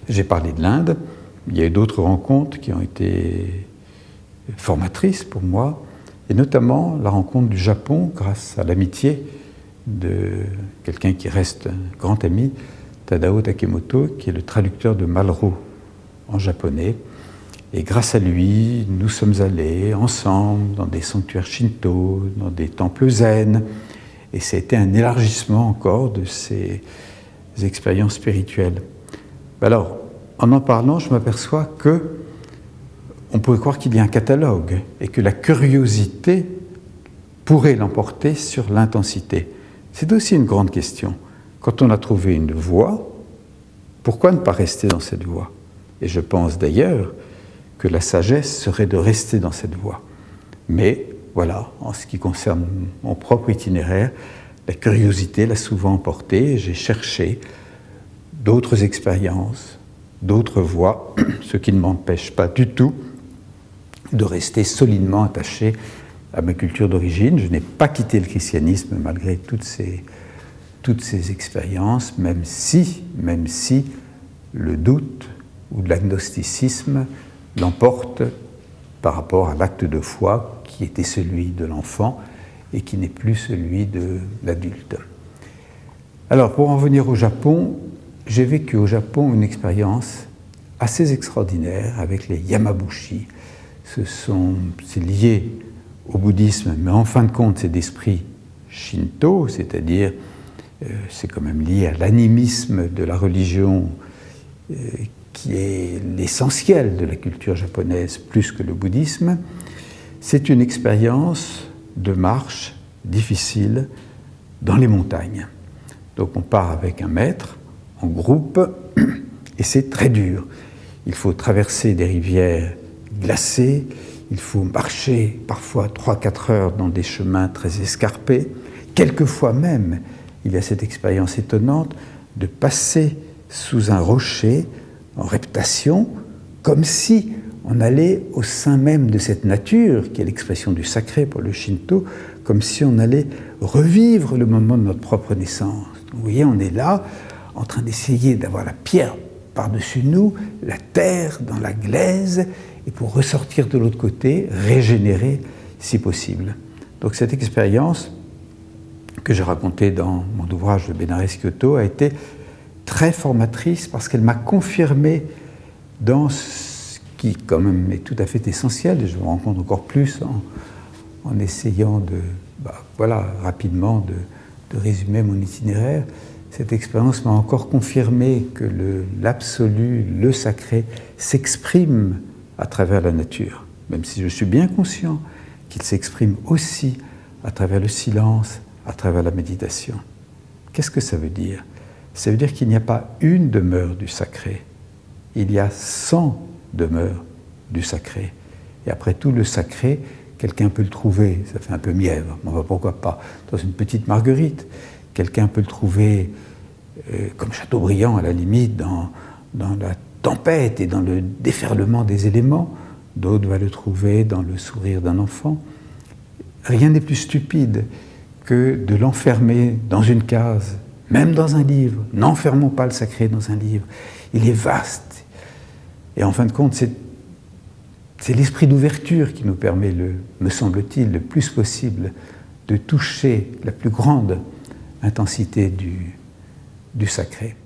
J'ai parlé de l'Inde. Il y a eu d'autres rencontres qui ont été formatrices pour moi, et notamment la rencontre du Japon grâce à l'amitié de quelqu'un qui reste un grand ami, Tadao Takemoto, qui est le traducteur de Malraux en japonais. Et grâce à lui, nous sommes allés ensemble dans des sanctuaires shinto, dans des temples zen, et c'était un élargissement encore de ces expériences spirituelles. Alors, en parlant, je m'aperçois que on pourrait croire qu'il y a un catalogue et que la curiosité pourrait l'emporter sur l'intensité. C'est aussi une grande question. Quand on a trouvé une voie, pourquoi ne pas rester dans cette voie? Et je pense d'ailleurs que la sagesse serait de rester dans cette voie. Mais voilà, en ce qui concerne mon propre itinéraire, la curiosité l'a souvent emporté. J'ai cherché d'autres expériences, d'autres voies, ce qui ne m'empêche pas du tout de rester solidement attaché à ma culture d'origine. Je n'ai pas quitté le christianisme malgré toutes ces expériences, même si le doute ou l'agnosticisme l'emporte par rapport à l'acte de foi qui était celui de l'enfant et qui n'est plus celui de l'adulte. Alors, pour en venir au Japon, j'ai vécu au Japon une expérience assez extraordinaire avec les Yamabushi. C'est lié au bouddhisme, mais en fin de compte, c'est d'esprit shinto, c'est-à-dire c'est quand même lié à l'animisme de la religion qui est l'essentiel de la culture japonaise plus que le bouddhisme. C'est une expérience de marche difficile dans les montagnes. Donc on part avec un maître, en groupe, et c'est très dur. Il faut traverser des rivières glacées, il faut marcher parfois 3-4 heures dans des chemins très escarpés. Quelquefois même, il y a cette expérience étonnante de passer sous un rocher en reptation, comme si on allait au sein même de cette nature, qui est l'expression du sacré pour le Shinto, comme si on allait revivre le moment de notre propre naissance. Donc, vous voyez, on est là, en train d'essayer d'avoir la pierre par-dessus nous, la terre dans la glaise, et pour ressortir de l'autre côté, régénérer si possible. Donc cette expérience que j'ai racontée dans mon ouvrage de Benares Kyoto a été très formatrice parce qu'elle m'a confirmé dans ce qui quand même est tout à fait essentiel, et je me rends compte encore plus en essayant de, rapidement de résumer mon itinéraire. Cette expérience m'a encore confirmé que l'absolu, le sacré, s'exprime à travers la nature, même si je suis bien conscient qu'il s'exprime aussi à travers le silence, à travers la méditation. Qu'est-ce que ça veut dire? Ça veut dire qu'il n'y a pas une demeure du sacré, il y a 100 demeures du sacré. Et après tout, le sacré, quelqu'un peut le trouver, ça fait un peu mièvre, mais pourquoi pas, dans une petite marguerite. Quelqu'un peut le trouver comme Chateaubriand, à la limite, dans la tempête et dans le déferlement des éléments. D'autres vont le trouver dans le sourire d'un enfant. Rien n'est plus stupide que de l'enfermer dans une case, même dans un livre. N'enfermons pas le sacré dans un livre. Il est vaste. Et en fin de compte, c'est l'esprit d'ouverture qui nous permet, me semble-t-il, le plus possible de toucher la plus grande intensité du sacré.